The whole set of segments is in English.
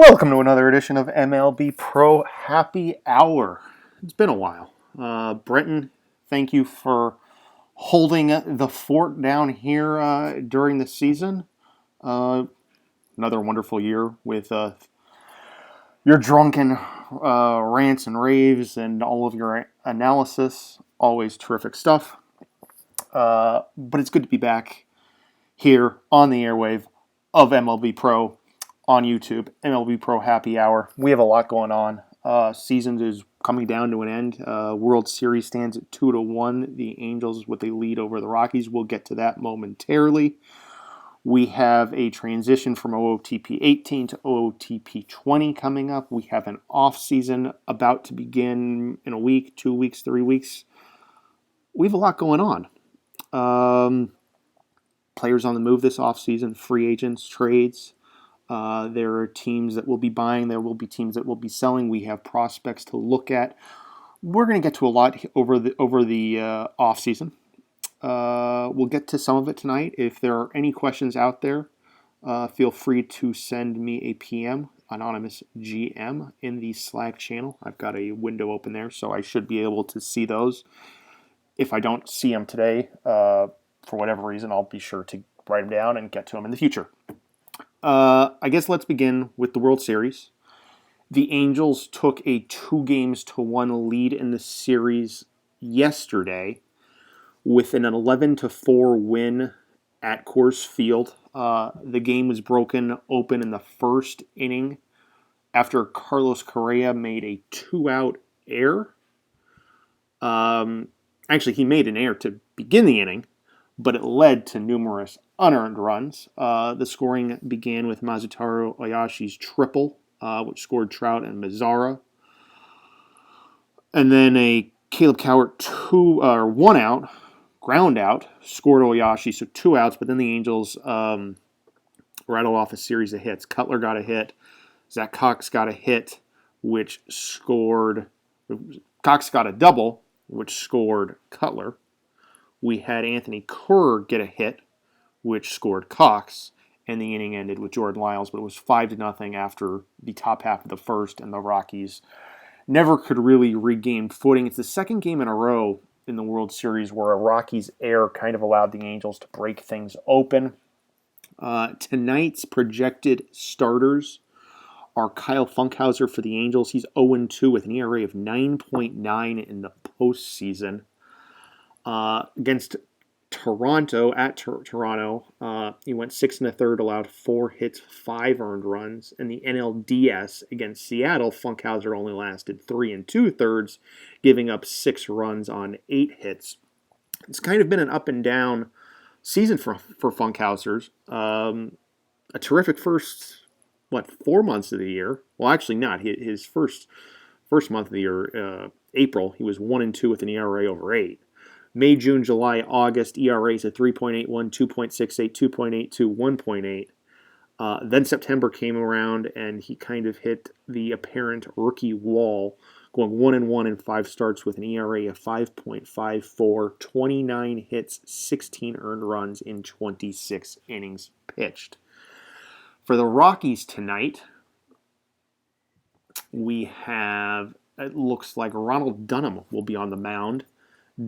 Welcome to another edition of MLB Pro Happy Hour. It's been a while. Brenton, thank you for holding the fort down here during the season. Another wonderful year with your drunken rants and raves and all of your analysis. Always terrific stuff. But it's good to be back here on the airwave of MLB Pro on YouTube, MLB Pro Happy Hour. We have a lot going on. Season is coming down to an end. World Series stands at 2-1. The Angels with a lead over the Rockies. We'll get to that momentarily. We have a transition from OOTP 18 to OOTP 20 coming up. We have an off season about to begin in a week, 2 weeks, 3 weeks. We have a lot going on. Players on the move this offseason, free agents, trades. There are teams that will be buying. There will be teams that will be selling. We have prospects to look at. We're going to get to a lot over the off season. We'll get to some of it tonight. If there are any questions out there, feel free to send me a PM, anonymous GM, in the Slack channel. I've got a window open there, so I should be able to see those. If I don't see them today, for whatever reason, I'll be sure to write them down and get to them in the future. I guess let's begin with the World Series. The Angels took a 2-1 lead in the series yesterday with an 11-4 win at Coors Field. The game was broken open in the first inning after Carlos Correa made a 2-out error. Actually, he made an error to begin the inning, but it led to numerous unearned runs. The scoring began with Masataro Oyashi's triple, which scored Trout and Mazzara. And then a Caleb Cowart 1 out, ground out, scored Oyashi, so 2 outs, but then the Angels rattled off a series of hits. Cutler got a hit. Zach Cox got a hit, which scored... Cox got a double, which scored Cutler. We had Anthony Kerr get a hit, which scored Cox, and the inning ended with Jordan Lyles, but it was 5-0 after the top half of the first, and the Rockies never could really regain footing. It's the second game in a row in the World Series where a Rockies error kind of allowed the Angels to break things open. Tonight's projected starters are Kyle Funkhauser for the Angels. He's 0-2 with an ERA of 9.9 in the postseason. Against Toronto, at Toronto, he went 6 1/3, allowed 4 hits, 5 earned runs. In the NLDS against Seattle, Funkhauser only lasted 3 2/3, giving up 6 runs on 8 hits. It's kind of been an up and down season for Funkhauser. A terrific first 4 months of the year. Well, actually not. His first month of the year, April, he was 1-2 with an ERA over 8. May, June, July, August, ERAs at 3.81, 2.68, 2.82, 1.8. Then September came around, and he kind of hit the apparent rookie wall, going 1-1 in 5 starts with an ERA of 5.54, 29 hits, 16 earned runs in 26 innings pitched. For the Rockies tonight, we have, it looks like Ronald Dunham will be on the mound.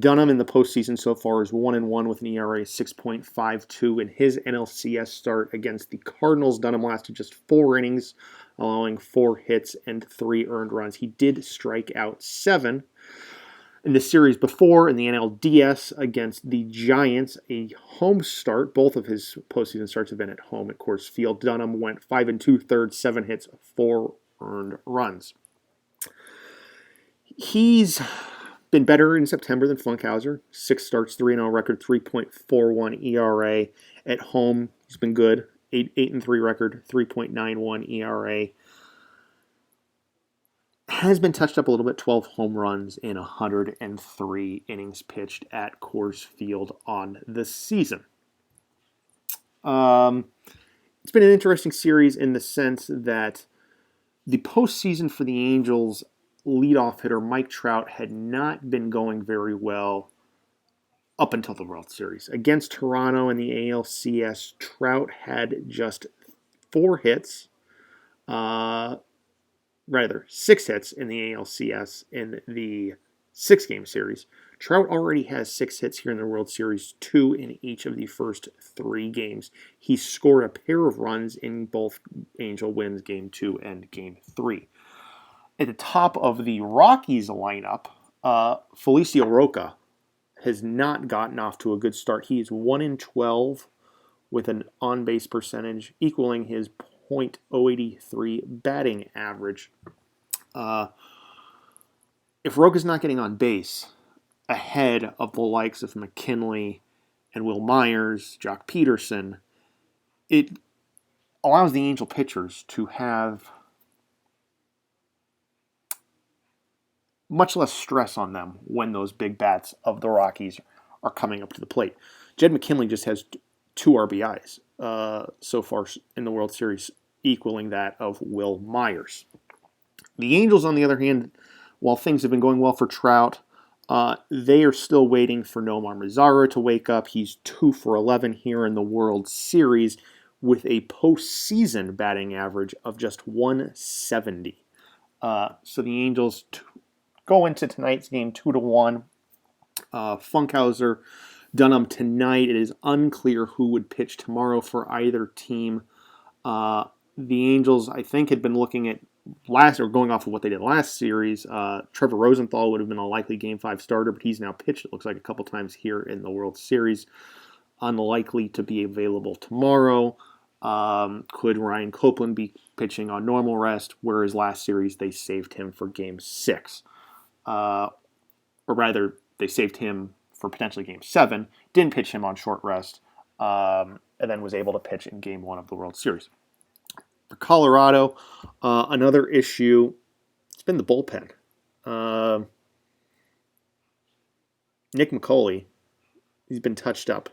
Dunham in the postseason so far is 1-1 with an ERA of 6.52. In his NLCS start against the Cardinals, Dunham lasted just 4 innings, allowing 4 hits and 3 earned runs. He did strike out 7. In the series before, in the NLDS against the Giants, a home start. Both of his postseason starts have been at home at Coors Field. Dunham went 5 2/3, 7 hits, 4 earned runs. He's been better in September than Funkhauser. 6 starts, 3-0 record, 3.41 ERA. At home, he's been good. 8-3 record, 3.91 ERA. Has been touched up a little bit, 12 home runs in 103 innings pitched at Coors Field on the season. It's been an interesting series in the sense that the postseason for the Angels leadoff hitter Mike Trout had not been going very well up until the World Series. Against Toronto in the ALCS, Trout had just 4 hits, Rather, 6 hits in the ALCS in the 6-game series. Trout already has 6 hits here in the World Series, 2 in each of the first 3 games. He scored a pair of runs in both Angel wins Game 2 and Game 3. At the top of the Rockies lineup, Felicio Roca has not gotten off to a good start. He is 1 in 12 with an on-base percentage equaling his .083 batting average. If Roca's not getting on base ahead of the likes of McKinley and Will Myers, Jock Peterson, it allows the Angel pitchers to have much less stress on them when those big bats of the Rockies are coming up to the plate. Jed McKinley just has 2 RBIs so far in the World Series, equaling that of Will Myers. The Angels, on the other hand, while things have been going well for Trout, they are still waiting for Nomar Mazara to wake up. He's 2 for 11 here in the World Series with a postseason batting average of just 170. So the Angels go into tonight's game 2-1. Funkhauser, Dunham tonight. It is unclear who would pitch tomorrow for either team. The Angels, I think, had been looking at going off of what they did last series. Trevor Rosenthal would have been a likely Game 5 starter, but he's now pitched, it looks like, a couple times here in the World Series. Unlikely to be available tomorrow. Could Ryan Copeland be pitching on normal rest, whereas last series they saved him for Game 6? Or rather, they saved him for potentially Game 7, didn't pitch him on short rest, and then was able to pitch in Game 1 of the World Series. For Colorado, another issue, it's been the bullpen. Nick McCauley, he's been touched up.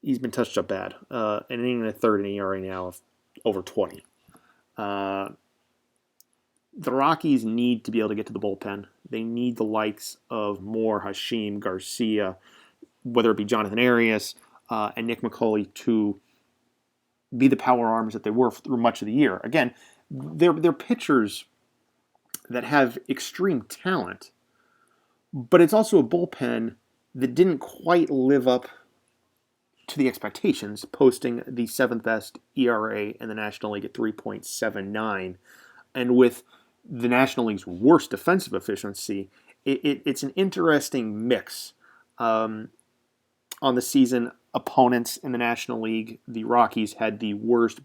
He's been touched up bad. An inning and a third in ERA now of over 20. The Rockies need to be able to get to the bullpen. They need the likes of Moore, Hashim, Garcia, whether it be Jonathan Arias, and Nick McCauley to be the power arms that they were through much of the year. Again, they're pitchers that have extreme talent, but it's also a bullpen that didn't quite live up to the expectations, posting the 7th best ERA in the National League at 3.79. And with the National League's worst defensive efficiency, it's an interesting mix. On the season, opponents in the National League, the Rockies had the worst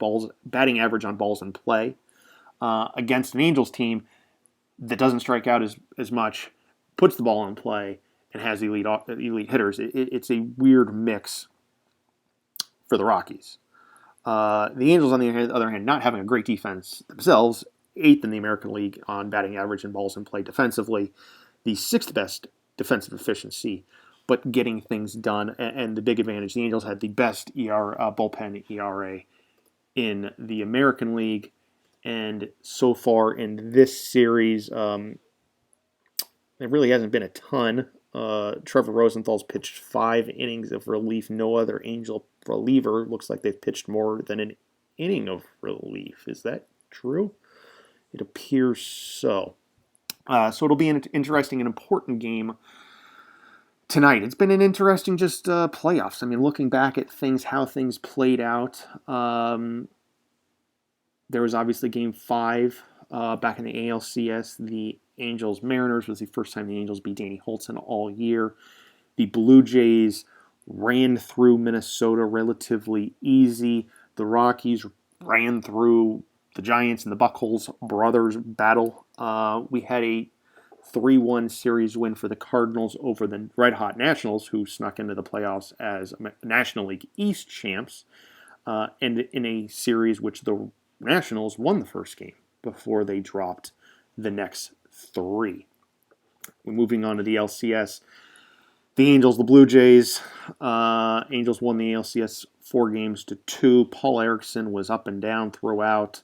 batting average on balls in play against an Angels team that doesn't strike out as much, puts the ball in play, and has elite hitters. It's a weird mix for the Rockies. The Angels, on the other hand, not having a great defense themselves, 8th in the American League on batting average and balls in play defensively, the 6th best defensive efficiency, but getting things done. And the big advantage, the Angels had the best bullpen ERA in the American League. And so far in this series, there really hasn't been a ton. Trevor Rosenthal's pitched 5 innings of relief. No other Angel reliever looks like they've pitched more than an inning of relief. Is that true? It appears so. So it'll be an interesting and important game tonight. It's been an interesting playoffs. I mean, looking back at how things played out, there was obviously Game 5 back in the ALCS. The Angels-Mariners was the first time the Angels beat Danny Holtzen all year. The Blue Jays ran through Minnesota relatively easy. The Rockies ran through the Giants and the Buchholz brothers battle. We had a 3-1 series win for the Cardinals over the Red Hot Nationals, who snuck into the playoffs as National League East champs, and in a series which the Nationals won the first game before they dropped the next 3. Moving on to the LCS, the Angels, the Blue Jays. Angels won the ALCS 4-2. Paul Erickson was up and down throughout.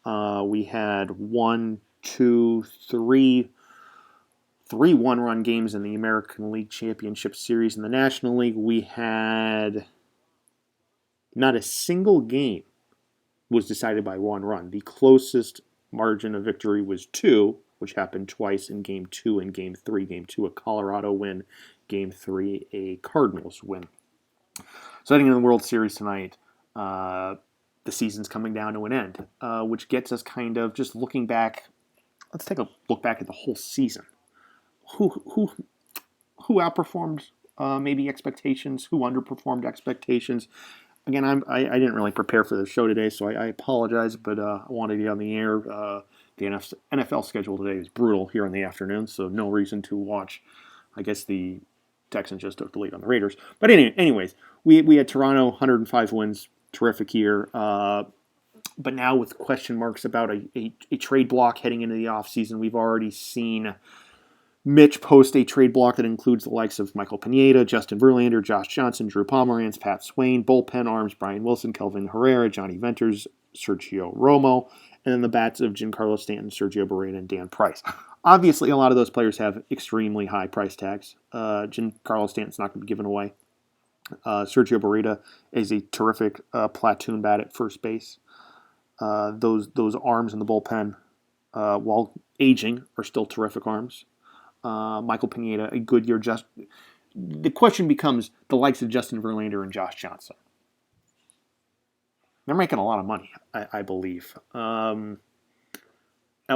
We had 1, 2, 3 one-run games in the American League Championship Series. In the National League, we had not a single game was decided by 1 run. The closest margin of victory was 2, which happened twice in Game 2 and Game 3. Game 2, a Colorado win. Game 3, a Cardinals win. So heading into the World Series tonight, the season's coming down to an end, which gets us kind of just looking back. Let's take a look back at the whole season. Who outperformed maybe expectations? Who underperformed expectations? Again, I didn't really prepare for the show today, so I apologize, but I wanted to get on the air. The NFL schedule today is brutal here in the afternoon, so no reason to watch. I guess the Texans just took the lead on the Raiders. But anyways, we had Toronto, 105 wins, terrific year. But now with question marks about a trade block heading into the offseason, we've already seen Mitch post a trade block that includes the likes of Michael Pineda, Justin Verlander, Josh Johnson, Drew Pomeranz, Pat Swain, bullpen arms, Brian Wilson, Kelvin Herrera, Johnny Venters, Sergio Romo, and then the bats of Giancarlo Stanton, Sergio Barrera, and Dan Price. Obviously, a lot of those players have extremely high price tags. Giancarlo Stanton's not going to be given away. Sergio Barrera is a terrific platoon bat at first base. Those arms in the bullpen, while aging, are still terrific arms. Michael Pineda, a good year. The question becomes the likes of Justin Verlander and Josh Johnson. They're making a lot of money, I believe. At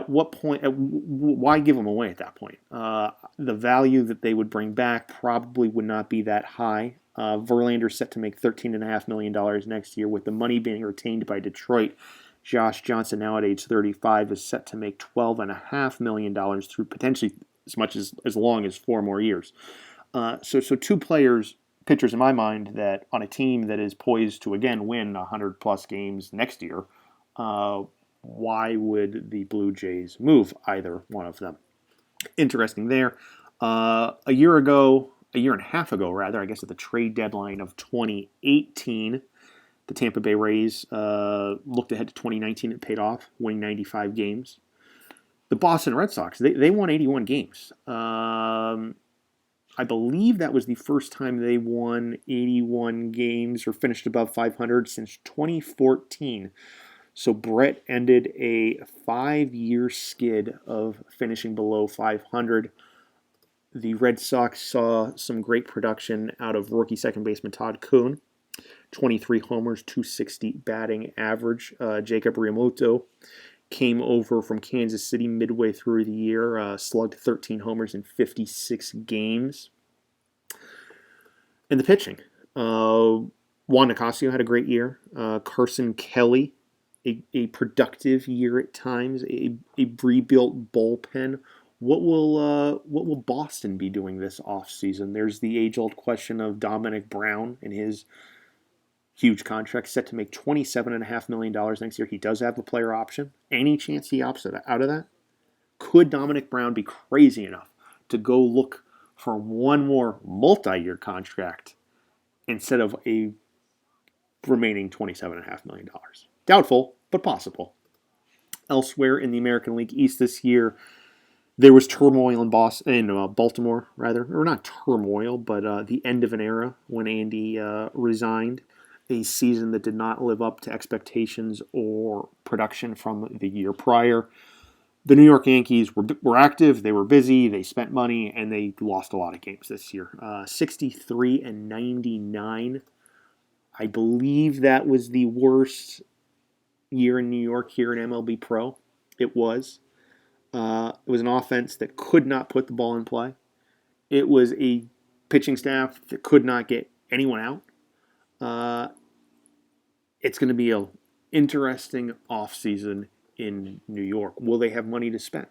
what point? Why give them away at that point? The value that they would bring back probably would not be that high. Verlander set to make $13.5 million next year, with the money being retained by Detroit. Josh Johnson, now at age 35, is set to make $12.5 million through potentially as much as long as 4 more years. So 2 pitchers in my mind, that on a team that is poised to again win 100+ games next year, why would the Blue Jays move either one of them? Interesting there. A year and a half ago, I guess at the trade deadline of 2018, the Tampa Bay Rays looked ahead to 2019. It paid off, winning 95 games. The Boston Red Sox, they won 81 games. I believe that was the first time they won 81 games or finished above 500 since 2014. So Brett ended a 5-year skid of finishing below 500. The Red Sox saw some great production out of rookie second baseman Todd Kuhn. 23 homers, 260 batting average. Jacob Realmuto came over from Kansas City midway through the year, slugged 13 homers in 56 games. And the pitching. Juan Nicasio had a great year. Carson Kelly, a productive year at times. A rebuilt bullpen. What will Boston be doing this offseason? There's the age-old question of Dominic Brown and his huge contract, set to make $27.5 million next year. He does have the player option. Any chance he opts out of that? Could Dominic Brown be crazy enough to go look for one more multi-year contract instead of a remaining $27.5 million? Doubtful, but possible. Elsewhere in the American League East this year, there was turmoil in Baltimore, or not turmoil, but the end of an era when Andy resigned. A season that did not live up to expectations or production from the year prior. The New York Yankees were active, they were busy, they spent money, and they lost a lot of games this year. 63-99. I believe that was the worst year in New York here in MLB Pro. It was. It was an offense that could not put the ball in play. It was a pitching staff that could not get anyone out. It's going to be an interesting offseason in New York. Will they have money to spend?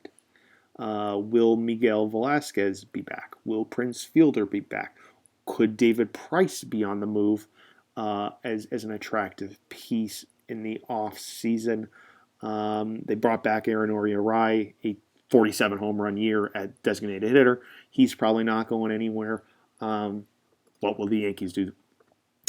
Will Miguel Velasquez be back? Will Prince Fielder be back? Could David Price be on the move as an attractive piece in the offseason? They brought back Aaron Uriarai, a 47 home run year at designated hitter. He's probably not going anywhere. What will the Yankees do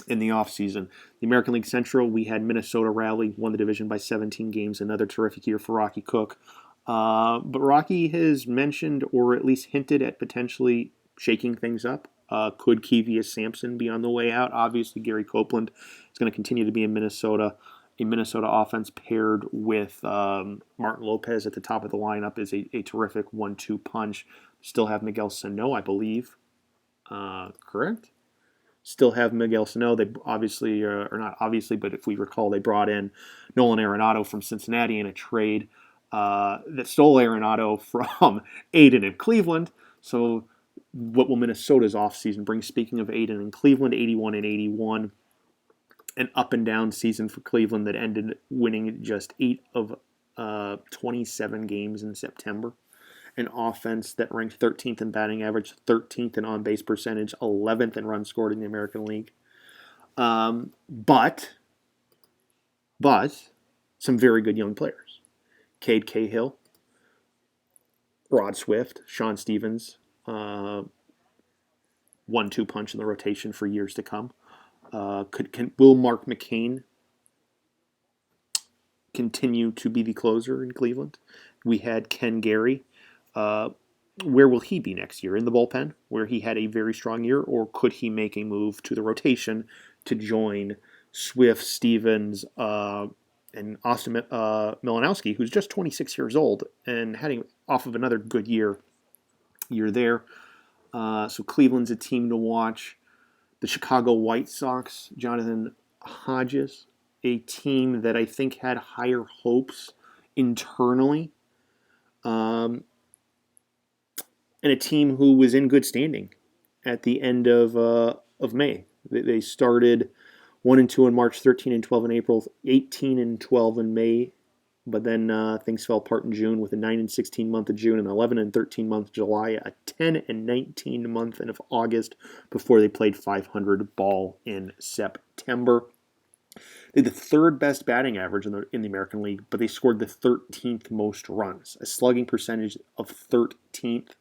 in the offseason? The American League Central, we had Minnesota rally, won the division by 17 games. Another terrific year for Rocky Cook. But Rocky has mentioned, or at least hinted at, potentially shaking things up. Could Kevius Sampson be on the way out? Obviously, Gary Copeland is going to continue to be in Minnesota. a Minnesota offense paired with Martin Lopez at the top of the lineup is a terrific 1-2 punch. Still have Miguel Sano, I believe. Correct? Still have Miguel Sano. They obviously, or not obviously, but if we recall, they brought in Nolan Arenado from Cincinnati in a trade that stole Arenado from Aiden in Cleveland. So what will Minnesota's offseason bring? Speaking of Aiden in Cleveland, 81 and 81. An up and down season for Cleveland that ended winning just 8 of 27 games in September. An offense that ranked 13th in batting average, 13th in on-base percentage, 11th in runs scored in the American League. But some very good young players. Cade Cahill, Rod Swift, Sean Stevens, 1-2 punch in the rotation for years to come. Will Mark McCain continue to be the closer in Cleveland? We had Ken Gary. Where will he be next year? In the bullpen, where he had a very strong year, or could he make a move to the rotation to join Swift, Stevens, and Austin Milanowski, who's just 26 years old and heading off of another good year there. So Cleveland's a team to watch. The Chicago White Sox, Jonathan Hodges, a team that I think had higher hopes internally, and a team who was in good standing at the end of May. They started 1-2 in March, 13-12 in April, 18-12 in May, but then things fell apart in June with a 9-16 month of June, an 11-13 month of July, a 10-19 month of August before they played 500 ball in September. They had the third best batting average in the American League, but they scored the 13th most runs, a slugging percentage of 13th,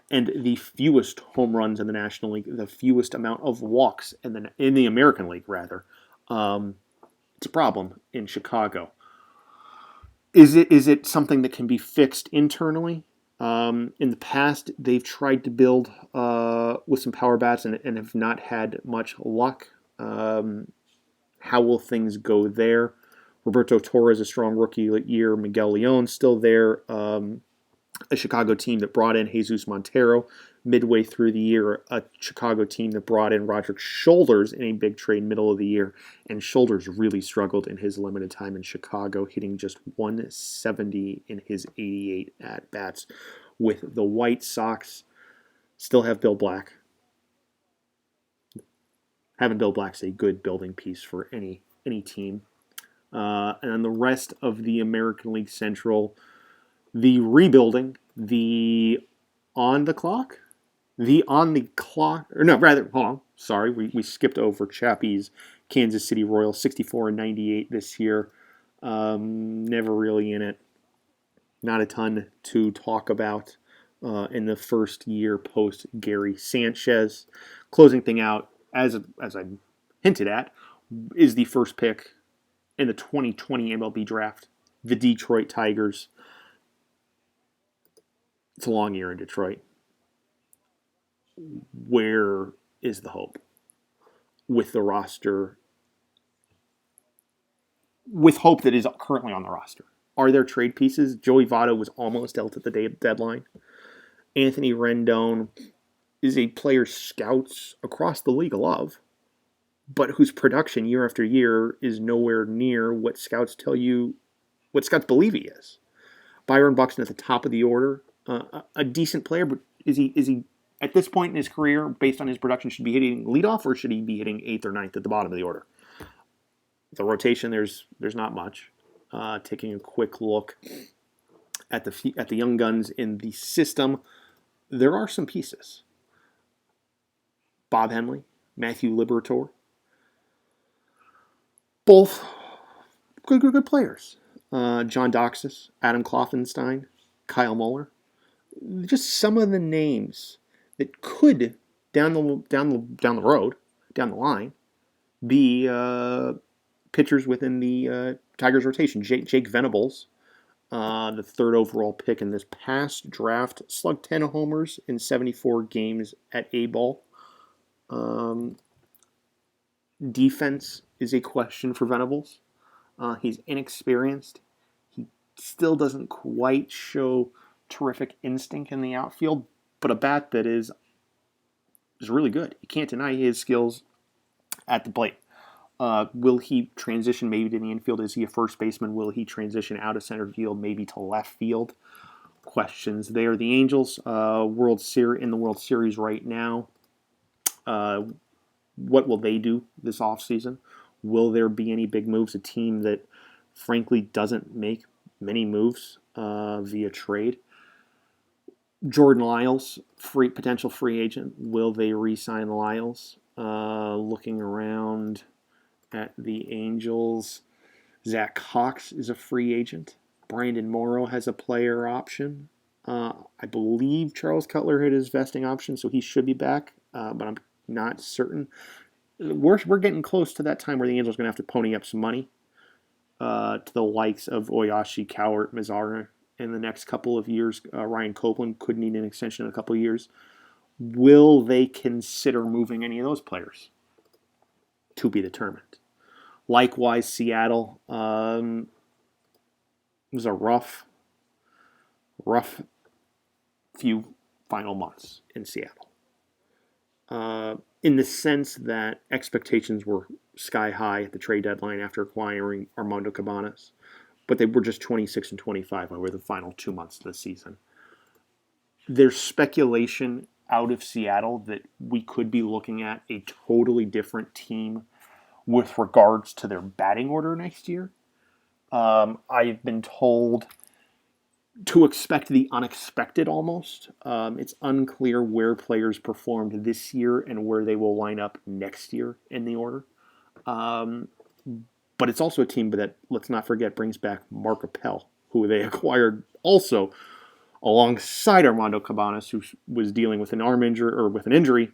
and the fewest home runs in the National League, the fewest amount of walks in the American League, rather. It's a problem in Chicago. Is it something that can be fixed internally? In the past, they've tried to build with some power bats and have not had much luck. How will things go there? Roberto Torres, a strong rookie year. Miguel Leon still there. A Chicago team that brought in Jesus Montero midway through the year. A Chicago team that brought in Roderick Shoulders in a big trade middle of the year. And Shoulders really struggled in his limited time in Chicago, hitting just 170 in his 88 at-bats. With the White Sox, still have Bill Black. Having Bill Black's a good building piece for any team. And then the rest of the American League Central, the rebuilding, hold on, sorry, we skipped over Chappie's Kansas City Royals, 64-98 this year. Never really in it. Not a ton to talk about in the first year post Gary Sanchez. Closing thing out, as I hinted at, is the first pick in the 2020 MLB draft, the Detroit Tigers. It's a long year in Detroit. Where is the hope with the roster? With hope that is currently on the roster. Are there trade pieces? Joey Votto was almost dealt at the deadline. Anthony Rendon is a player scouts across the league love, but whose production year after year is nowhere near what scouts believe he is. Byron Buxton at the top of the order, a decent player, but is he at this point in his career, based on his production, should be hitting leadoff, or should he be hitting 8th or 9th at the bottom of the order? The rotation, there's not much. Taking a quick look at the young guns in the system, there are some pieces. Bob Henley, Matthew Liberatore, both good players. John Doxis, Adam Kloffenstein, Kyle Muller. Just some of the names that could down the line, be pitchers within the Tigers rotation. Jake Venables, the third overall pick in this past draft, slugged 10 homers in 74 games at A-ball. Defense is a question for Venables. He's inexperienced. He still doesn't quite show terrific instinct in the outfield, but a bat that is really good. You can't deny his skills at the plate. Will he transition maybe to the infield? Is he a first baseman? Will he transition out of center field, maybe to left field? Questions there. The Angels, in the World Series right now. What will they do this offseason? Will there be any big moves? A team that, frankly, doesn't make many moves via trade. Jordan Lyles, potential free agent. Will they re-sign Lyles? Looking around at the Angels, Zach Cox is a free agent. Brandon Morrow has a player option. I believe Charles Cutler hit his vesting option, so he should be back, but I'm not certain. We're getting close to that time where the Angels are going to have to pony up some money to the likes of Oyashi, Cowart, Mazzara in the next couple of years. Ryan Copeland could need an extension in a couple of years. Will they consider moving any of those players? To be determined. Likewise, Seattle was a rough few final months in Seattle. In the sense that expectations were sky high at the trade deadline after acquiring Armando Cabanas, but they were just 26-25 over the final 2 months of the season. There's speculation out of Seattle that we could be looking at a totally different team with regards to their batting order next year. I've been told to expect the unexpected almost. It's unclear where players performed this year and where they will line up next year in the order. But it's also a team that, let's not forget, brings back Mark Appel, who they acquired also alongside Armando Cabanas, who was dealing with an arm injury or with an injury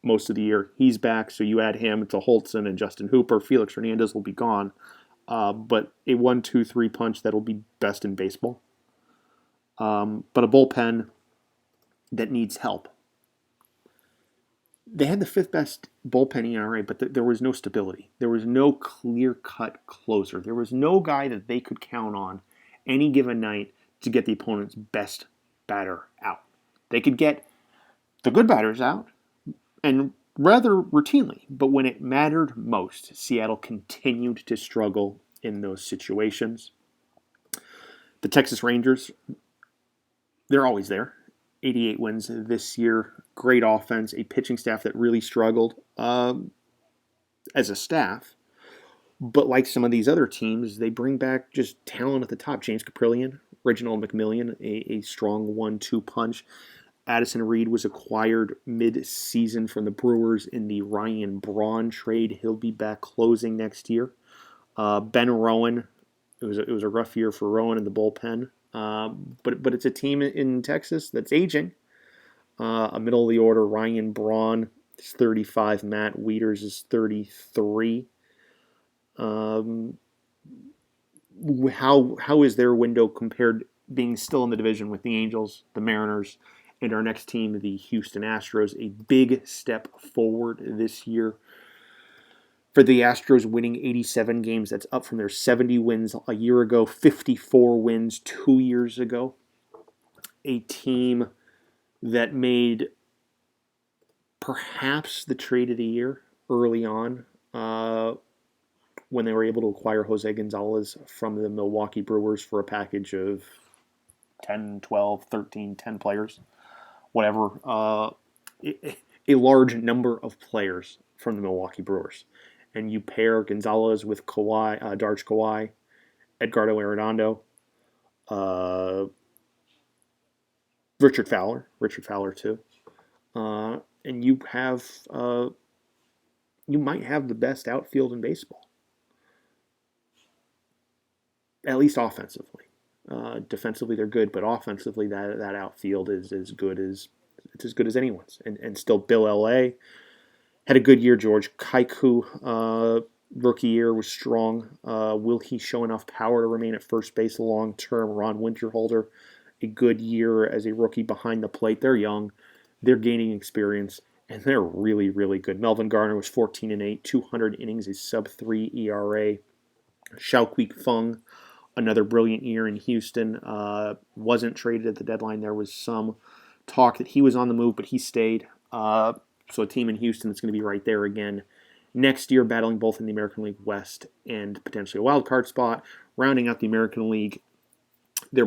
most of the year. He's back, so you add him to Holtzen and Justin Hooper. Felix Hernandez will be gone. But a 1-2-3 punch that'll be best in baseball. But a bullpen that needs help. They had the fifth best bullpen ERA, but there was no stability. There was no clear-cut closer. There was no guy that they could count on any given night to get the opponent's best batter out. They could get the good batters out, and rather routinely. But when it mattered most, Seattle continued to struggle in those situations. The Texas Rangers, they're always there. 88 wins this year. Great offense. A pitching staff that really struggled as a staff. But like some of these other teams, they bring back just talent at the top. James Caprillion, Reginald McMillian, a strong 1-2 punch. Addison Reed was acquired mid-season from the Brewers in the Ryan Braun trade. He'll be back closing next year. Ben Rowan, it was a rough year for Rowan in the bullpen. But it's a team in Texas that's aging. A middle of the order, Ryan Braun is 35. Matt Wieters is 33. How is their window compared, being still in the division with the Angels, the Mariners, and our next team, the Houston Astros? A big step forward this year for the Astros, winning 87 games. That's up from their 70 wins a year ago, 54 wins 2 years ago. A team that made perhaps the trade of the year early on when they were able to acquire Jose Gonzalez from the Milwaukee Brewers for a package of 10, 12, 13, 10 players, whatever. A large number of players from the Milwaukee Brewers. And you pair Gonzalez with Kawhi, Darch Kawhi, Edgardo Arredondo, Richard Fowler too, and you might have the best outfield in baseball, at least offensively. Defensively, they're good, but offensively, that outfield is as good as anyone's. And still, Bill L.A. had a good year. George Kaiku, rookie year, was strong. Will he show enough power to remain at first base long term? Ron Winterhalter, a good year as a rookie behind the plate. They're young, they're gaining experience, and they're really, really good. Melvin Garner was 14-8, 200 innings, a sub-3 ERA. Xiaoqui Feng, another brilliant year in Houston, wasn't traded at the deadline. There was some talk that he was on the move, but he stayed. So a team in Houston that's going to be right there again next year, battling both in the American League West and potentially a wild card spot. Rounding out the American League, we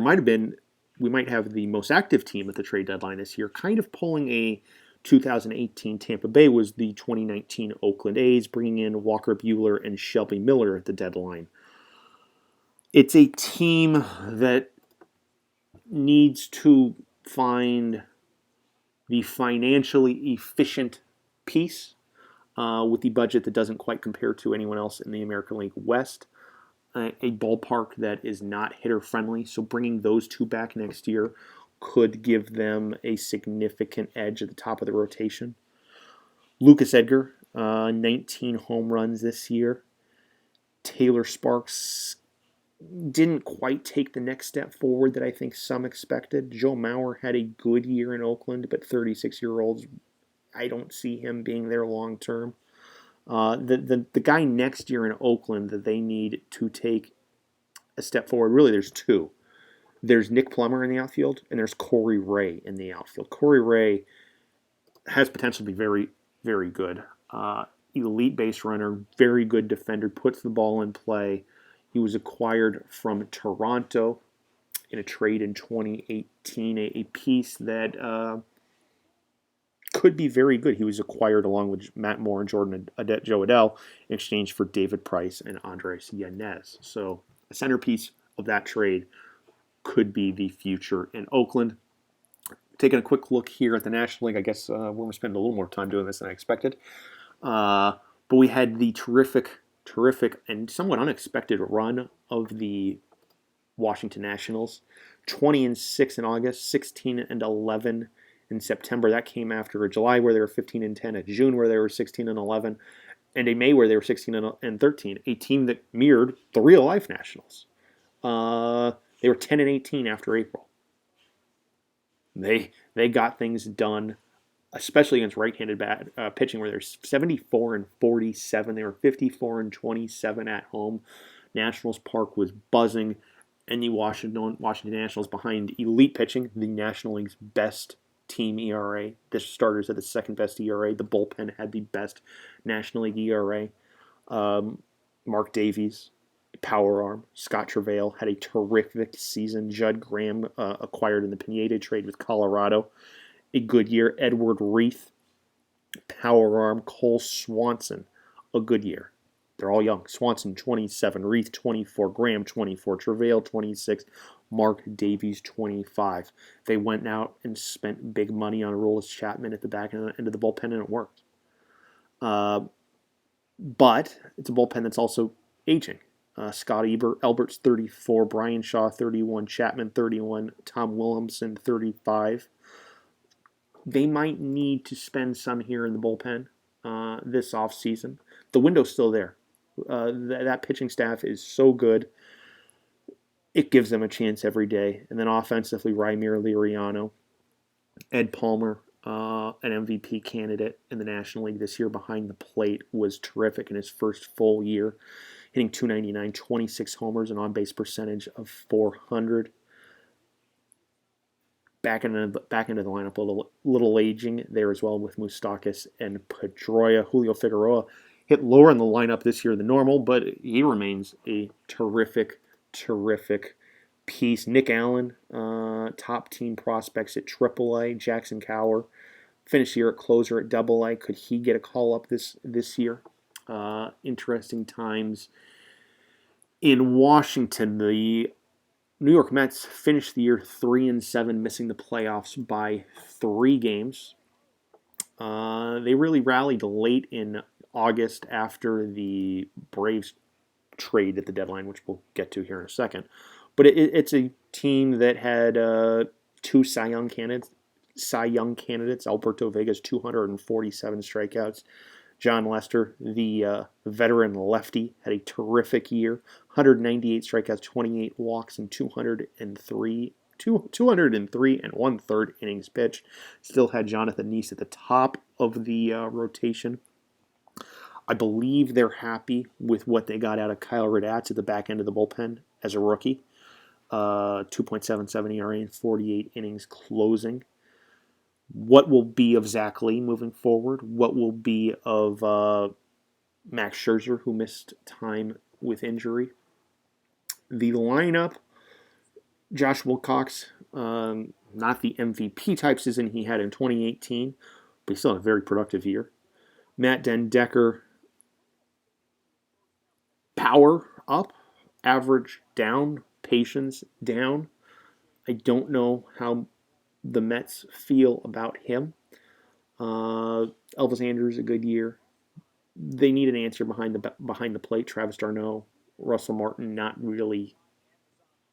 might have the most active team at the trade deadline this year, kind of pulling a 2018 Tampa Bay was the 2019 Oakland A's, bringing in Walker Buehler and Shelby Miller at the deadline. It's a team that needs to find the financially efficient piece with the budget that doesn't quite compare to anyone else in the American League West. A ballpark that is not hitter friendly. So bringing those two back next year could give them a significant edge at the top of the rotation. Lucas Edgar, 19 home runs this year. Taylor Sparks didn't quite take the next step forward that I think some expected. Joe Mauer had a good year in Oakland, but 36-year-olds, I don't see him being there long term. The guy next year in Oakland that they need to take a step forward, really there's two. There's Nick Plummer in the outfield, and there's Corey Ray in the outfield. Corey Ray has potential to be very, very good. Elite base runner, very good defender, puts the ball in play. He was acquired from Toronto in a trade in 2018, a piece that could be very good. He was acquired along with Matt Moore and Jordan Joe Adell in exchange for David Price and Andres Yanez. So a centerpiece of that trade could be the future in Oakland. Taking a quick look here at the National League, I guess we're going to spend a little more time doing this than I expected. But we had the terrific and somewhat unexpected run of the Washington Nationals. 20-6 in August, 16-11 in September. That came after a July where they were 15-10, a June where they were 16-11, and a May where they were 16-13. A team that mirrored the real life Nationals. They were 10-18 after April. They got things done, especially against right-handed pitching, where they're 74-47. They were 54-27 at home. Nationals Park was buzzing, and the Washington Nationals behind elite pitching, the National League's best team ERA. The starters had the second best ERA. The bullpen had the best National League ERA. Mark Davies, power arm. Scott Travail had a terrific season. Judd Graham acquired in the Pineda trade with Colorado. A good year. Edward Reith, power arm. Cole Swanson, a good year. They're all young. Swanson, 27. Reith, 24. Graham, 24. Travail, 26. Mark Davies, 25. They went out and spent big money on Aroldis Chapman at the back end of the bullpen, and it worked. But it's a bullpen that's also aging. Scott Albert's 34. Brian Shaw, 31. Chapman, 31. Tom Williamson, 35. They might need to spend some here in the bullpen this offseason. The window's still there. That pitching staff is so good. It gives them a chance every day. And then offensively, Raimir Liriano, Ed Palmer, an MVP candidate in the National League this year behind the plate, was terrific in his first full year, hitting .299, 26 homers, an on-base percentage of .400. Back into the lineup, a little aging there as well with Moustakas and Pedroia. Julio Figueroa hit lower in the lineup this year than normal, but he remains a terrific piece. Nick Allen, top team prospects at AAA. Jackson Cower finished the year at closer at AA. Could he get a call up this year? Interesting times in Washington. The New York Mets finished the year 3-7, missing the playoffs by 3 games. They really rallied late in August after the Braves trade at the deadline, which we'll get to here in a second. But it's a team that had 2 Cy Young candidates. Alberto Vega's 247 strikeouts. John Lester, the veteran lefty, had a terrific year. 198 strikeouts, 28 walks, and 203 and 1/3 innings pitched. Still had Jonathan Neese at the top of the rotation. I believe they're happy with what they got out of Kyle Radatz at the back end of the bullpen as a rookie. 2.77 ERA in 48 innings closing. What will be of Zach Lee moving forward? What will be of Max Scherzer, who missed time with injury? The lineup, Josh Wilcox, not the MVP type season he had in 2018, but he still had a very productive year. Matt Den Decker, power up, average down, patience down. I don't know how the Mets feel about him. Elvis Andrews, a good year. They need an answer behind the plate. Travis d'Arnaud, Russell Martin, not really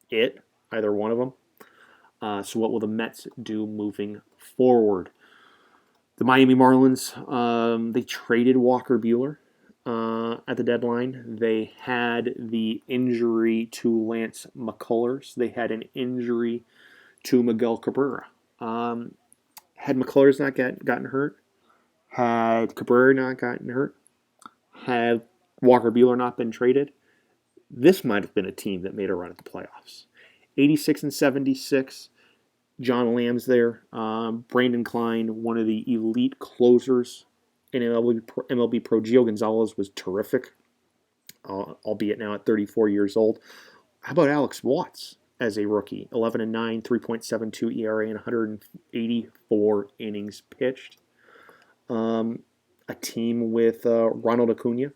it, either one of them. So what will the Mets do moving forward? The Miami Marlins, they traded Walker Buehler at the deadline. They had the injury to Lance McCullers. They had an injury to Miguel Cabrera. Had McCullers not gotten hurt, had Cabrera not gotten hurt, had Walker Buehler not been traded, this might have been a team that made a run at the playoffs. 86 and 76. John Lamb's there. Brandon Klein, one of the elite closers in MLB Pro. Gio Gonzalez was terrific, albeit now at 34 years old. How about Alex Watts as a rookie? 11 and 9, 3.72 ERA, and 184 innings pitched. A team with Ronald Acuna.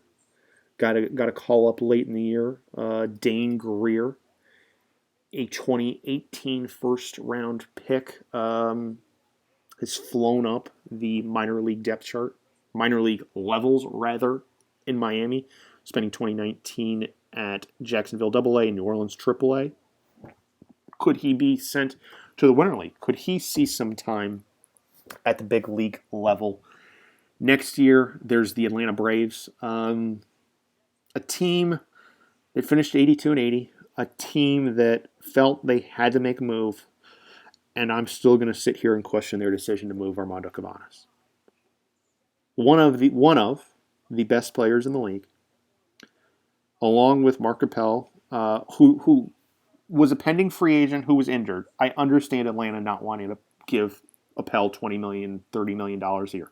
Got a call up late in the year. Dane Greer, a 2018 first round pick, has flown up the minor league depth chart, minor league levels rather, in Miami, spending 2019 at Jacksonville AA and New Orleans AAA. Could he be sent to the Winter League? Could he see some time at the big league level? Next year, there's the Atlanta Braves, a team that finished 82 and 80, a team that felt they had to make a move, and I'm still going to sit here and question their decision to move Armando Cabanas. One of the best players in the league, along with Mark Appel, who was a pending free agent who was injured. I understand Atlanta not wanting to give Appel $20 million, $30 million a year.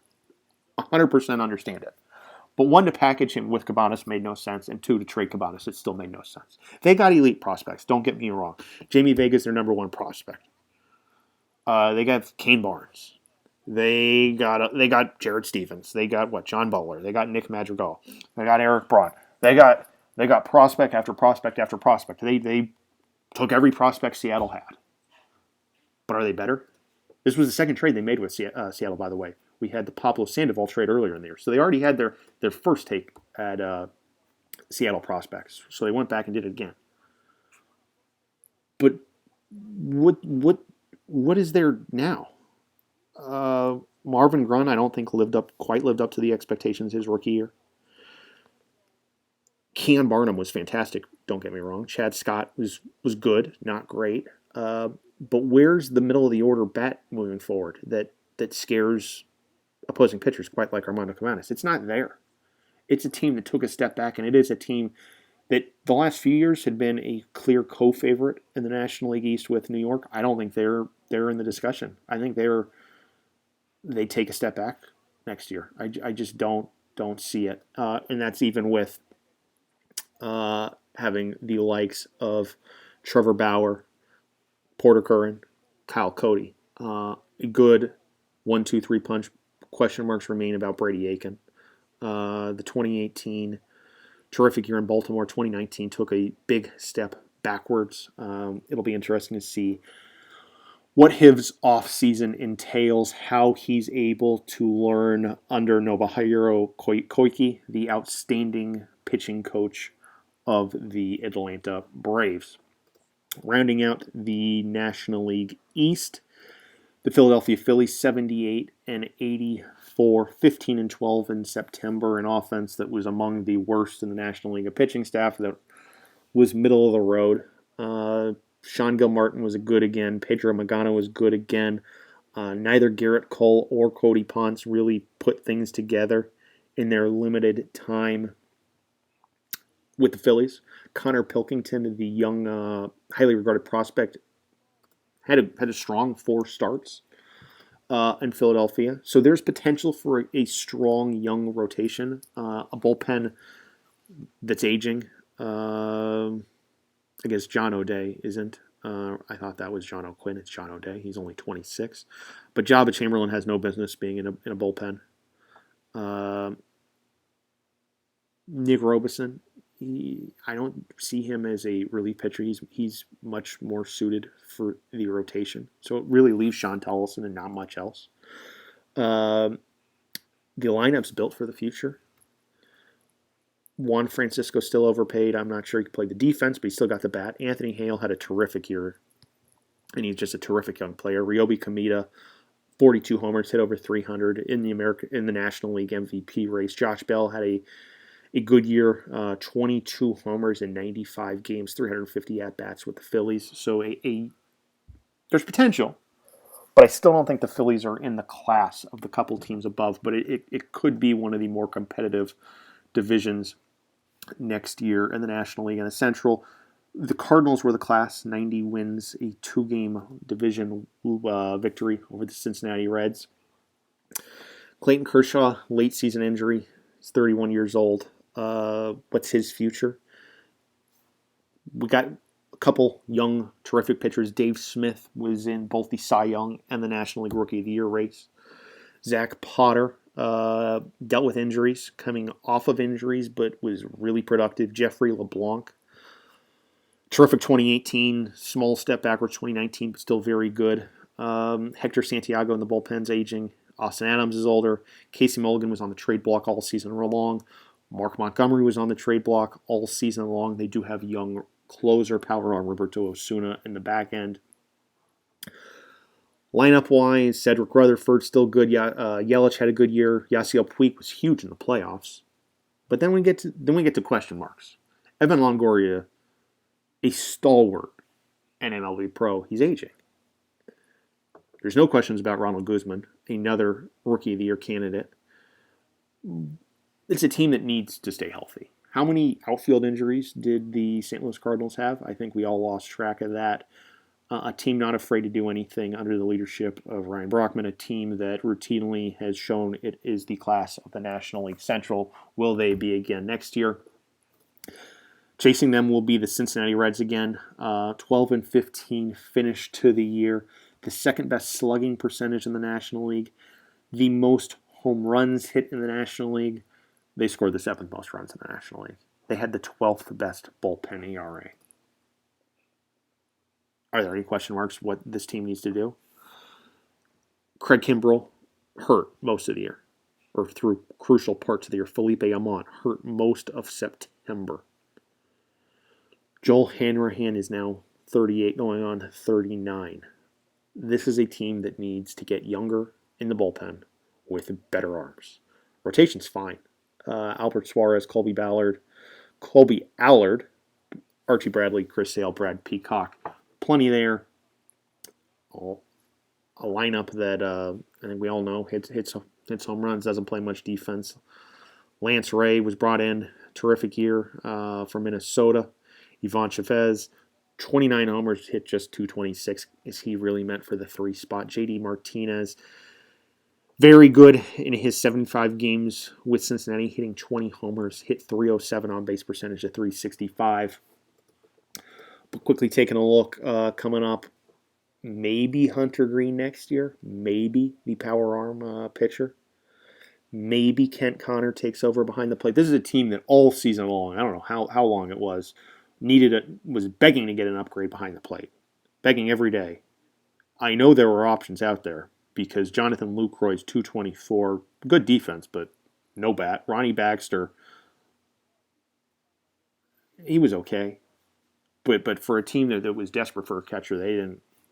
100% understand it. But one, to package him with Cabanas made no sense, and two, to trade Cabanas, it still made no sense. They got elite prospects, don't get me wrong. Jamie Vega's their number one prospect. They got Kane Barnes. They got Jared Stevens. They got John Butler. They got Nick Madrigal. They got Eric Braun. They got prospect after prospect after prospect. They took every prospect Seattle had. But are they better? This was the second trade they made with Seattle, by the way. We had the Pablo Sandoval trade earlier in the year. So they already had their first take at Seattle prospects. So they went back and did it again. But what is there now? Marvin Grunn, I don't think quite lived up to the expectations his rookie year. Keon Barnum was fantastic, don't get me wrong. Chad Scott was good, not great. But where's the middle of the order bat moving forward that scares opposing pitchers, quite like Armando Cabanas? It's not there. It's a team that took a step back, and it is a team that the last few years had been a clear co-favorite in the National League East with New York. I don't think they're in the discussion. I think they take a step back next year. I just don't see it, and that's even with having the likes of Trevor Bauer, Porter Curran, Kyle Cody. A good 1-2-3 punch. Question marks remain about Brady Aiken. The 2018 terrific year in Baltimore. 2019 took a big step backwards. It'll be interesting to see what his offseason entails, how he's able to learn under Nobuhiro Koike, the outstanding pitching coach of the Atlanta Braves. Rounding out the National League East, the Philadelphia Phillies 78 and 84, 15 and 12 in September, an offense that was among the worst in the National League, a pitching staff that was middle of the road. Sean Gilmartin was good again. Pedro Magano was good again. Neither Garrett Cole or Cody Ponce really put things together in their limited time with the Phillies. Connor Pilkington, the young, highly regarded prospect, had a strong 4 starts in Philadelphia. So there's potential for a strong young rotation, a bullpen that's aging. I guess John O'Day isn't. I thought that was John O'Quinn. It's John O'Day. He's only 26. But Jabba Chamberlain has no business being in a bullpen. Nick Robison, I don't see him as a relief pitcher. He's much more suited for the rotation. So it really leaves Sean Tellison and not much else. The lineup's built for the future. Juan Francisco still overpaid. I'm not sure he could play the defense, but he still got the bat. Anthony Hale had a terrific year, and he's just a terrific young player. Ryobi Kamita, 42 homers, hit over 300 in the National League MVP race. Josh Bell had a good year, 22 homers in 95 games, 350 at-bats with the Phillies. So there's potential, but I still don't think the Phillies are in the class of the couple teams above, but it could be one of the more competitive divisions next year in the National League. And the Central, the Cardinals were the class, 90 wins, a 2-game division victory over the Cincinnati Reds. Clayton Kershaw, late season injury. He's 31 years old. What's his future? We got a couple young, terrific pitchers. Dave Smith was in both the Cy Young and the National League Rookie of the Year race. Zach Potter dealt with injuries, coming off of injuries, but was really productive. Jeffrey LeBlanc, terrific 2018, small step backwards 2019, but still very good. Hector Santiago in the bullpen's aging. Austin Adams is older. Casey Mulligan was on the trade block all season long. Mark Montgomery was on the trade block all season long. They do have young closer power on Roberto Osuna in the back end. Lineup-wise, Cedric Rutherford still good. Yelich had a good year. Yasiel Puig was huge in the playoffs. But then we get to question marks. Evan Longoria, a stalwart and MLB pro, he's aging. There's no questions about Ronald Guzman, another Rookie of the Year candidate. It's a team that needs to stay healthy. How many outfield injuries did the St. Louis Cardinals have? I think we all lost track of that. A team not afraid to do anything under the leadership of Ryan Brockman, a team that routinely has shown it is the class of the National League Central. Will they be again next year? Chasing them will be the Cincinnati Reds again. 12-15 finish to the year. The second best slugging percentage in the National League. The most home runs hit in the National League. They scored the 7th most runs in the National League. They had the 12th best bullpen ERA. Are there any question marks what this team needs to do? Craig Kimbrell hurt most of the year, or through crucial parts of the year. Felipe Almonte hurt most of September. Joel Hanrahan is now 38, going on 39. This is a team that needs to get younger in the bullpen with better arms. Rotation's fine. Albert Suarez, Colby Allard, Archie Bradley, Chris Sale, Brad Peacock. Plenty there. A lineup that I think we all know hits home runs, doesn't play much defense. Lance Ray was brought in, terrific year from Minnesota. Ivan Chavez, 29 homers, hit just 226. Is he really meant for the 3 spot? JD Martinez, very good in his 75 games with Cincinnati, hitting 20 homers, hit 307 on base percentage to 365. But quickly taking a look, coming up, maybe Hunter Green next year, maybe the power arm pitcher, maybe Kent Connor takes over behind the plate. This is a team that all season long, I don't know how long it was begging to get an upgrade behind the plate, begging every day. I know there were options out there because Jonathan Lucroy's 224, good defense, but no bat. Ronnie Baxter, he was okay. But for a team that was desperate for a catcher,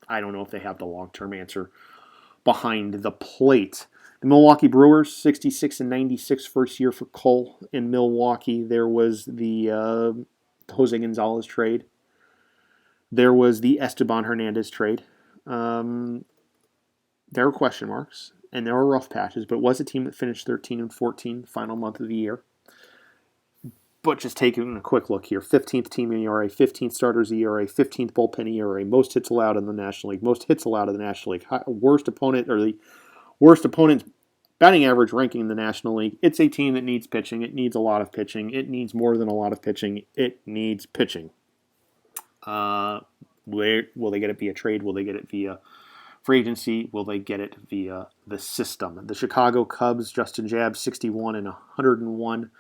I don't know if they have the long-term answer behind the plate. The Milwaukee Brewers, 66-96 first year for Cole in Milwaukee. There was the Jose Gonzalez trade. There was the Esteban Hernandez trade. There were question marks. and there were rough patches, but it was a team that finished 13-14 the final month of the year. But just taking a quick look here, 15th team in ERA, 15th starters ERA, 15th bullpen ERA, most hits allowed in the National League, most hits allowed in the National League, worst opponent or the worst opponent's batting average ranking in the National League. It's a team that needs pitching. It needs a lot of pitching. It needs more than a lot of pitching. It needs pitching. Where will they get it via trade? Will they get it via free agency? Will they get it via the system? The Chicago Cubs, Justin Jabb, 61 and 101.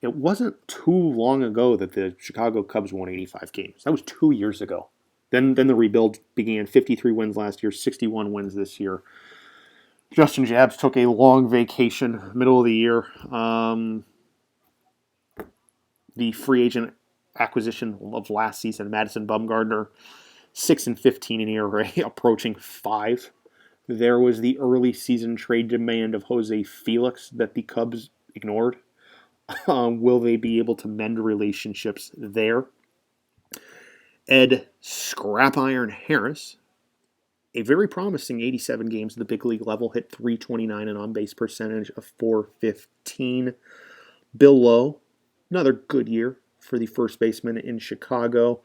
It wasn't too long ago that the Chicago Cubs won 85 games. That was 2 years ago. Then the rebuild began. 53 wins last year, 61 wins this year. Justin Jabbs took a long vacation, middle of the year. The free agent acquisition of last season, Madison Bumgarner, 6-15 in ERA, approaching 5. There was the early season trade demand of Jose Felix that the Cubs ignored. Will they be able to mend relationships there? Ed Scrap Iron Harris, a very promising 87 games at the big league level, hit .329 and on-base percentage of .415. Bill Lowe, another good year for the first baseman in Chicago,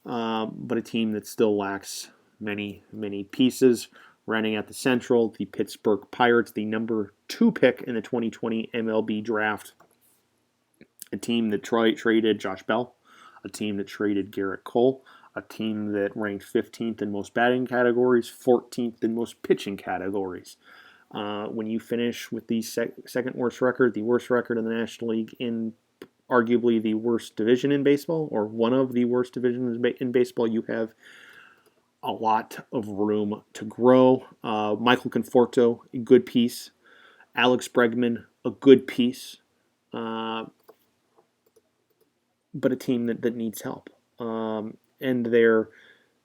but a team that still lacks many, many pieces. Rounding out the Central, the Pittsburgh Pirates, the number 2 pick in the 2020 MLB draft. A team that traded Josh Bell, a team that traded Garrett Cole, a team that ranked 15th in most batting categories, 14th in most pitching categories. When you finish with the second worst record, the worst record in the National League, in arguably the worst division in baseball, or one of the worst divisions in baseball, you have a lot of room to grow. Michael Conforto, a good piece. Alex Bregman, a good piece. But a team that needs help. And their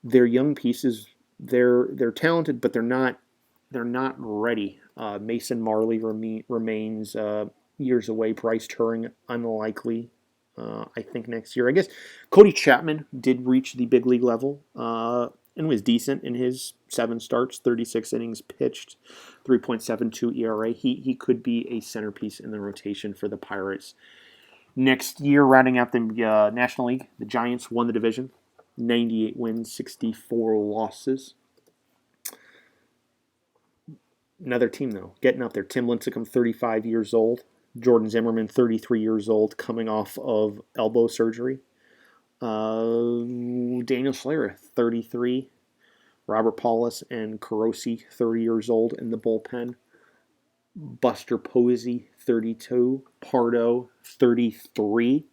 young pieces, they're talented, but they're not ready. Mason Marley remains years away. Bryce Turing, unlikely. I think next year. I guess Cody Chapman did reach the big league level and was decent in his 7 starts, 36 innings pitched, 3.72 ERA. He could be a centerpiece in the rotation for the Pirates. Next year, rounding out the National League, the Giants won the division, 98 wins, 64 losses. Another team, though, getting up there. Tim Lincecum, 35 years old. Jordan Zimmerman, 33 years old, coming off of elbow surgery. Daniel Slater, 33. Robert Paulus and Carosi, 30 years old in the bullpen. Buster Posey, 32. Pardo, 33.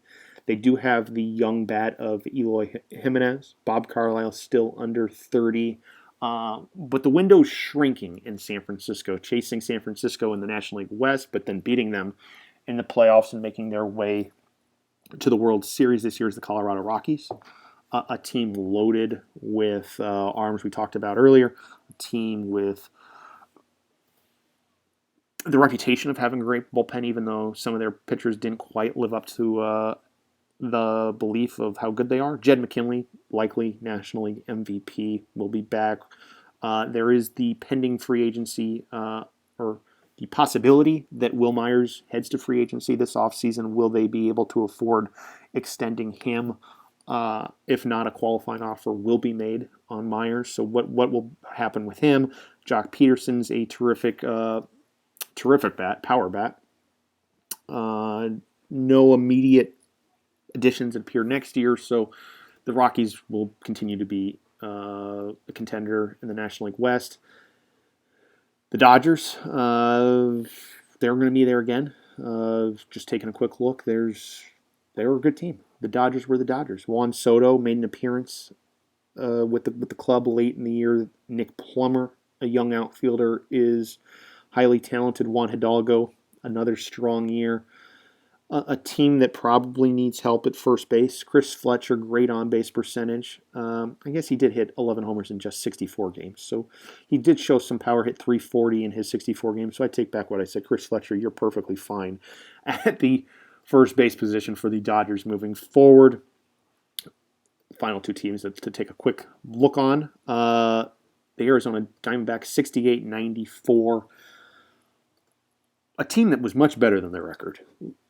They do have the young bat of Eloy Jimenez. Bob Carlisle still under 30. But the window's shrinking in San Francisco, chasing San Francisco in the National League West, but then beating them in the playoffs and making their way to the World Series this year is the Colorado Rockies. A team loaded with arms we talked about earlier. A team with the reputation of having a great bullpen, even though some of their pitchers didn't quite live up to the belief of how good they are. Jed McKinley, likely National League MVP, will be back. There is the pending free agency, or the possibility that Will Myers heads to free agency this offseason. Will they be able to afford extending him? If not, a qualifying offer will be made on Myers. So what will happen with him? Jock Peterson's a terrific bat, power bat. No immediate additions appear next year, so the Rockies will continue to be a contender in the National League West. The Dodgers, they're going to be there again. Just taking a quick look, they were a good team. The Dodgers were the Dodgers. Juan Soto made an appearance with the club late in the year. Nick Plummer, a young outfielder, is highly talented. Juan Hidalgo, another strong year. A team that probably needs help at first base. Chris Fletcher, great on-base percentage. I guess he did hit 11 homers in just 64 games. So he did show some power, hit .340 in his 64 games. So I take back what I said. Chris Fletcher, you're perfectly fine at the first base position for the Dodgers moving forward. Final 2 teams to take a quick look on. The Arizona Diamondbacks, 68-94. a team that was much better than their record.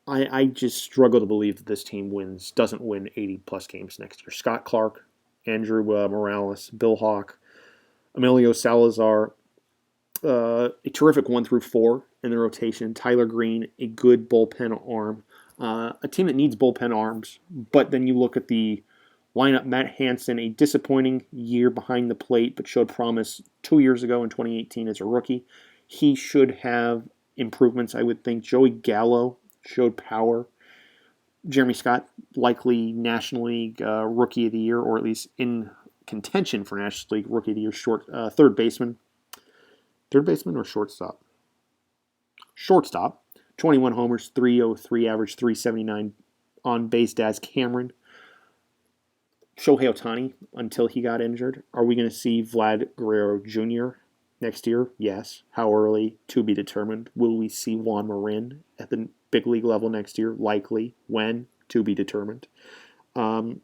I just struggle to believe that this team doesn't win 80-plus games next year. Scott Clark, Andrew Morales, Bill Hawk, Emilio Salazar, a terrific 1 through 4 in the rotation. Tyler Green, a good bullpen arm. A team that needs bullpen arms, but then you look at the lineup. Matt Hansen, a disappointing year behind the plate, but showed promise 2 years ago in 2018 as a rookie. He should have improvements, I would think. Joey Gallo showed power. Jeremy Scott, likely National League Rookie of the Year, or at least in contention for National League Rookie of the Year. Third baseman. Third baseman or shortstop? Shortstop. 21 homers, 303 average, 379 on base. Daz Cameron. Shohei Ohtani until he got injured. Are we going to see Vlad Guerrero Jr. next year? Yes. How early? To be determined. Will we see Juan Marin at the big league level next year? Likely. When? To be determined. Carl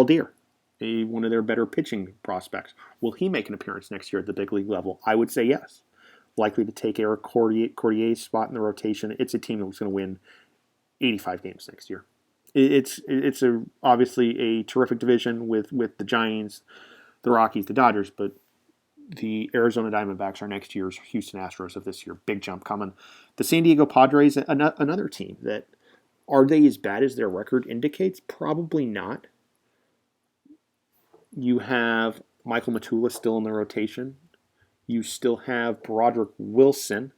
Deer, one of their better pitching prospects. Will he make an appearance next year at the big league level? I would say yes. Likely to take Eric Cordier's spot in the rotation. It's a team that's going to win 85 games next year. It's obviously a terrific division with the Giants, the Rockies, the Dodgers, but the Arizona Diamondbacks are next year's Houston Astros of this year. Big jump coming. The San Diego Padres, another team that, are they as bad as their record indicates? Probably not. You have Michael Matula still in the rotation. You still have Broderick Wilson.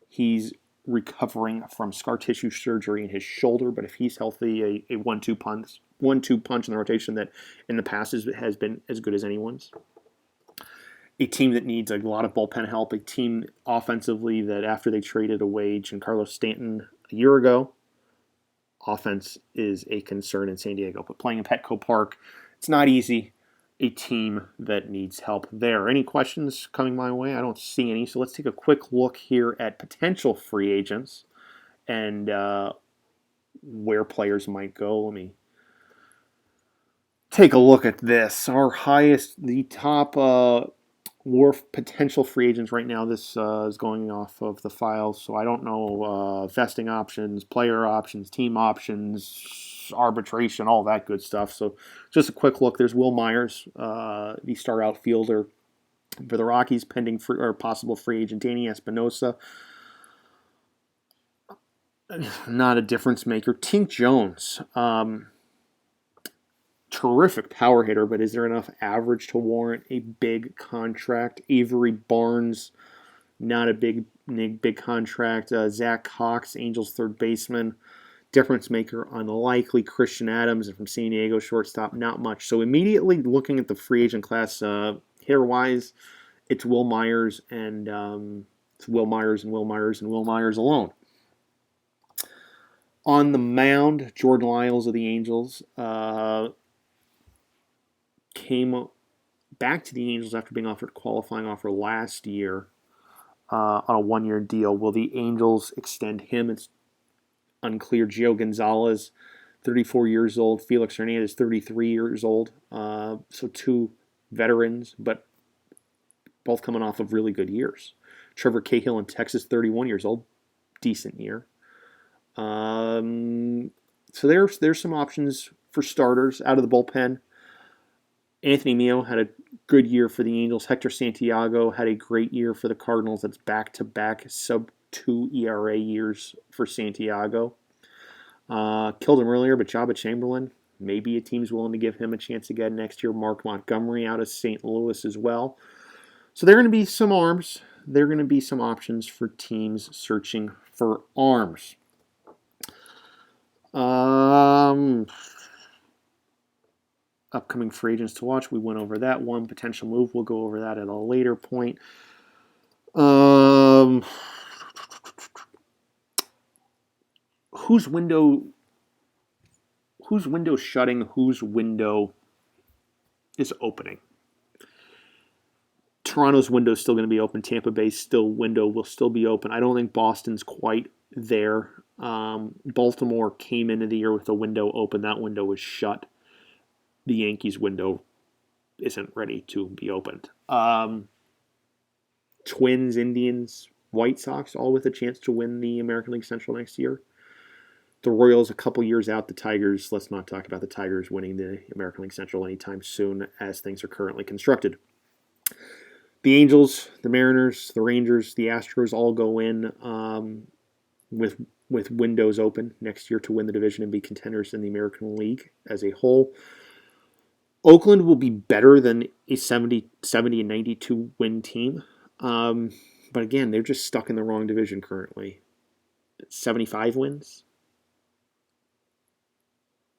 He's recovering from scar tissue surgery in his shoulder, but if he's healthy, a 1-2 punch in the rotation that in the past has been as good as anyone's. A team that needs a lot of bullpen help, a team offensively that after they traded away Giancarlo Stanton a year ago, offense is a concern in San Diego. But playing in Petco Park, it's not easy. A team that needs help there. Any questions coming my way? I don't see any. So let's take a quick look here at potential free agents and where players might go. Let me take a look at this. The top potential free agents right now. This is going off of the files, so I don't know vesting options, player options, team options, arbitration, all that good stuff. So just a quick look. There's Will Myers, the star outfielder for the Rockies, pending possible free agent. Danny Espinosa, not a difference maker. Tink Jones, terrific power hitter, but is there enough average to warrant a big contract? Avery Barnes, not a big contract. Zach Cox, Angels third baseman, difference maker, unlikely. Christian Adams from San Diego, shortstop, not much. So immediately looking at the free agent class, hitter-wise, it's Will Myers and Will Myers alone. On the mound, Jordan Lyles of the Angels came back to the Angels after being offered a qualifying offer last year on a one-year deal. Will the Angels extend him? It's unclear. Gio Gonzalez, 34 years old. Felix Hernandez, 33 years old. So two veterans, but both coming off of really good years. Trevor Cahill in Texas, 31 years old. Decent year. So there's some options for starters out of the bullpen. Anthony Mio had a good year for the Angels. Hector Santiago had a great year for the Cardinals. That's back-to-back sub-2 ERA years for Santiago. Killed him earlier, but Jabba Chamberlain, maybe a team's willing to give him a chance again next year. Mark Montgomery out of St. Louis as well. So there are going to be some arms. There are going to be some options for teams searching for arms. Upcoming free agents to watch. We went over that one. Potential move. We'll go over that at a later point. Whose window shutting? Whose window is opening? Toronto's window is still going to be open. Tampa Bay's window will still be open. I don't think Boston's quite there. Baltimore came into the year with a window open. That window was shut. The Yankees window isn't ready to be opened. Twins, Indians, White Sox, all with a chance to win the American League Central next year. The Royals a couple years out. The Tigers, let's not talk about the Tigers winning the American League Central anytime soon as things are currently constructed. The Angels, the Mariners, the Rangers, the Astros all go in with windows open next year to win the division and be contenders in the American League as a whole. Oakland will be better than a 70 and 92 win team. But again, they're just stuck in the wrong division currently. 75 wins.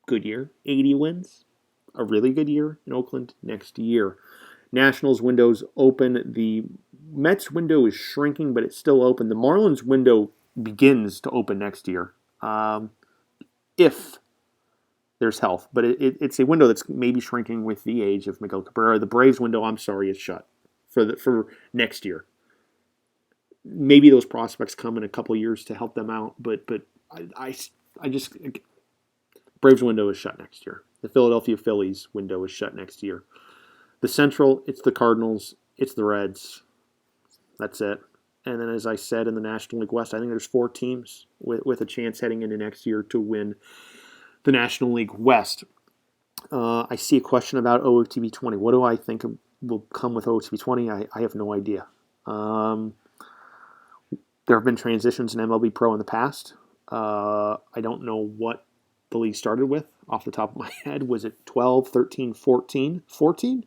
Good year. 80 wins. A really good year in Oakland next year. Nationals window's open. The Mets window is shrinking, but it's still open. The Marlins window begins to open next year. If there's health. But it's a window that's maybe shrinking with the age of Miguel Cabrera. The Braves window, I'm sorry, is shut for next year. Maybe those prospects come in a couple years to help them out, but I just Braves window is shut next year. The Philadelphia Phillies window is shut next year. The Central, it's the Cardinals, it's the Reds. That's it. And then, as I said, in the National League West, I think there's 4 teams with a chance heading into next year to win the National League West. I see a question about OOTB 20. What do I think will come with OOTB 20? I have no idea. There have been transitions in MLB Pro in the past. I don't know what the league started with off the top of my head. Was it 12, 13, 14? 14?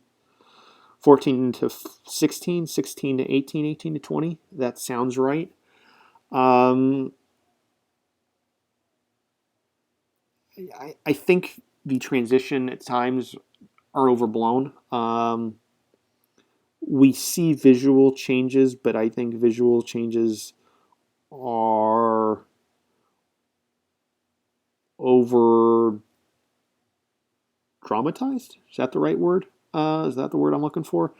14 to 16, 16 to 18, 18 to 20? That sounds right. I think the transition at times are overblown. We see visual changes, but I think visual changes are over dramatized. Is that the right word? Is that the word I'm looking for?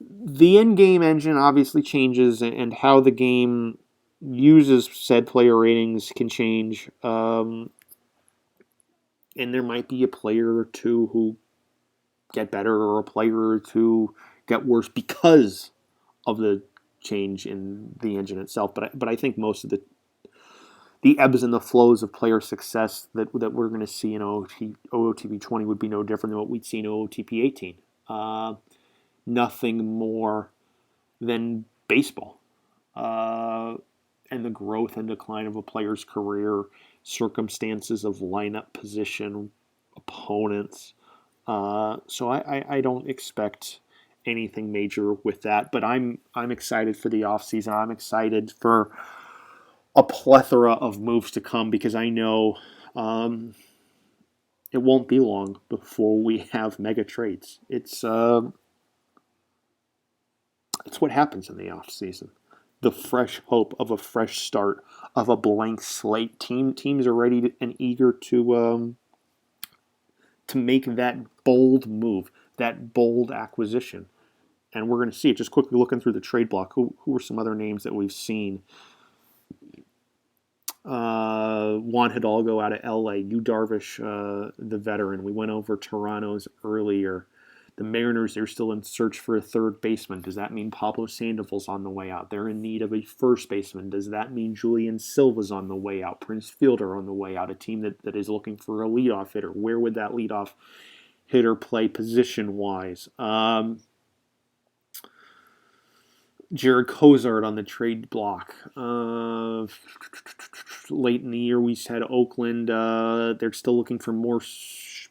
The in-game engine obviously changes, and how the game uses said player ratings can change. And there might be a player or two who get better, or a player or two get worse because of the change in the engine itself. But I think most of the ebbs and the flows of player success that we're going to see in OOTB 20 would be no different than what we'd see in OOTP 18. Nothing more than baseball. And the growth and decline of a player's career, circumstances of lineup position, opponents. So I don't expect anything major with that, but I'm excited for the offseason. I'm excited for a plethora of moves to come, because I know it won't be long before we have mega trades. It's what happens in the offseason. The fresh hope of a fresh start, of a blank slate. Teams are ready and eager to make that bold move, that bold acquisition. And we're going to see it. Just quickly looking through the trade block, who are some other names that we've seen? Juan Hidalgo out of LA, Yu Darvish, the veteran. We went over Toronto's earlier. The Mariners, they're still in search for a third baseman. Does that mean Pablo Sandoval's on the way out? They're in need of a first baseman. Does that mean Julian Silva's on the way out? Prince Fielder on the way out? A team that is looking for a leadoff hitter. Where would that leadoff hitter play position-wise? Jared Cozart on the trade block. Late in the year, we said Oakland. They're still looking for more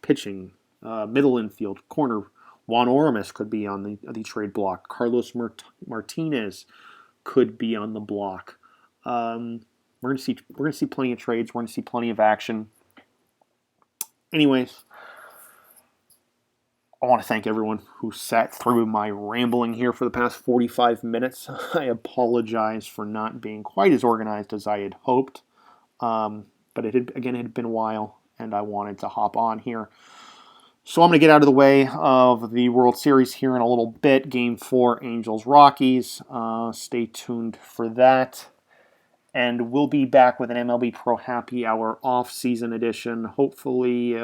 pitching. Middle infield, corner. Juan Oramis could be on the trade block. Carlos Martinez could be on the block. We're gonna see plenty of trades. We're gonna see plenty of action. Anyways, I want to thank everyone who sat through my rambling here for the past 45 minutes. I apologize for not being quite as organized as I had hoped. But it had been a while, and I wanted to hop on here. So I'm going to get out of the way of the World Series here in a little bit. Game 4, Angels-Rockies. Stay tuned for that. And we'll be back with an MLB Pro Happy Hour off-season edition, hopefully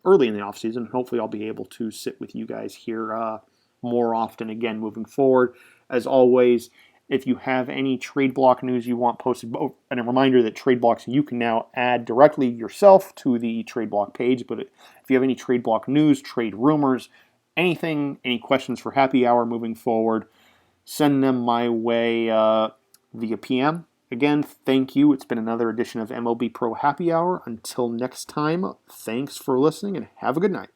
early in the off-season. Hopefully I'll be able to sit with you guys here more often again moving forward. As always, If you have any trade block news you want posted, and a reminder that trade blocks you can now add directly yourself to the trade block page. But if you have any trade block news, trade rumors, anything, any questions for Happy Hour moving forward, send them my way via PM. Again, thank you. It's been another edition of MLB Pro Happy Hour. Until next time, thanks for listening and have a good night.